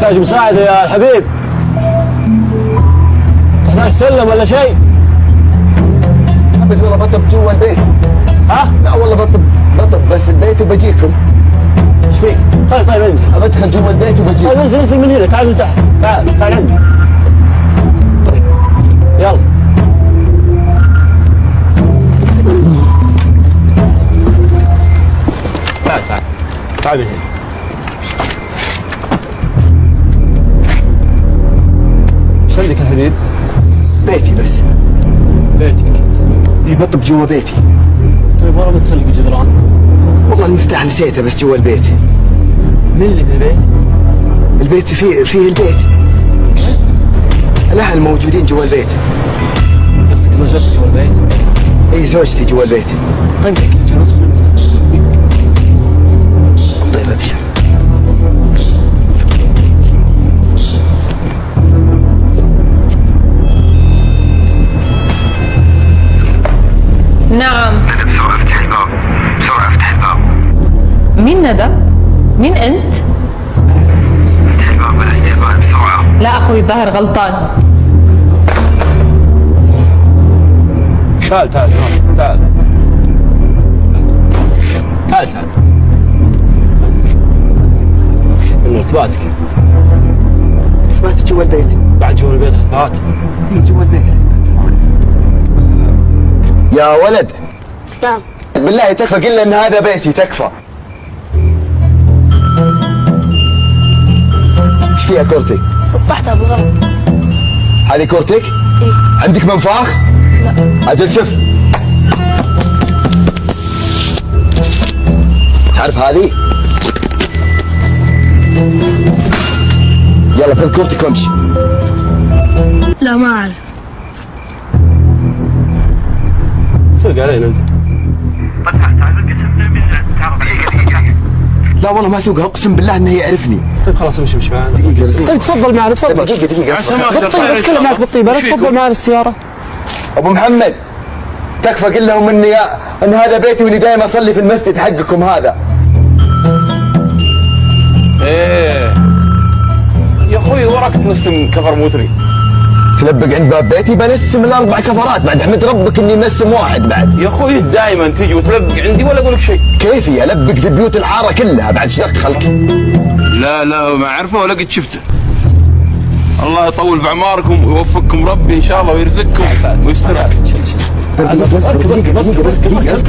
تحتاج مساعدة يا الحبيب؟ تحتاج سلم ولا شيء؟ ابد والله بطب جوا البيت. ها؟ لا والله بطب بس البيت وبجيكم. ايش فيك؟ طيب انزل. بدخل جوا البيت وبجيكم. طيب انزل من هنا، تعال من تحت، تعال عندي. طيب يلا. تعال من هنا. ايش عندك يا حبيب؟ بيتي بس. بيتك؟ ايه بطب جوا بيتي. طيب ورا بتسلق الجدران؟ والله المفتاح نسيته بس جوا البيت. مين اللي في البيت؟ البيت فيه البيت. الاهل موجودين جوا البيت. قصدك زوجتك جوا البيت؟ اي زوجتي جوا البيت. طيب هيك نجلس المفتاح. طيب ابشر. نعم. ندى بسرعة افتح الباب، بسرعة افتح الباب. مين ندى؟ مين أنت؟ افتح الباب بالاستقبال بسرعة. لا أخوي الظاهر غلطان. تعال من ارتباطك. اثباتي جوا البيت. بعد جوا البيت اثبات. ايه جوا البيت. يا ولد. نعم. بالله تكفى، قل له ان هذا بيتي، تكفى. ايش فيها كورتي؟ سطحتها بالغلط. هذه كورتك؟ ايه. عندك منفاخ؟ لا. اجل شوف. تعرف هذه؟ يلا خذ كورتك وامشي. لا ما اعرف. سوق علينا انت. لا والله ما اسوقها، اقسم بالله انه يعرفني. طيب خلاص امشي معنا. طيب تفضل معنا تفضل. دقيقة عشان ما بالطيب اتكلم معك بالطيب، انا تفضل معنا السيارة. ابو محمد تكفى، قل لهم اني ان هذا بيتي واني دائما اصلي في المسجد حقكم هذا. ايه يا اخوي وراك تنسم كفر موتري. تلبق عند باب بيتي بنسم الاربع كفرات، بعد احمد ربك اني مسم واحد بعد. يا اخوي دائما تجي وتلبق عندي ولا اقول لك شيء. كيفي البق في بيوت الحاره كلها بعد، ايش دخلك؟ لا ما اعرفه ولا قد شفته. الله يطول باعماركم ويوفقكم ربي ان شاء الله ويرزقكم ويستر. دقيقة بس دقيقة.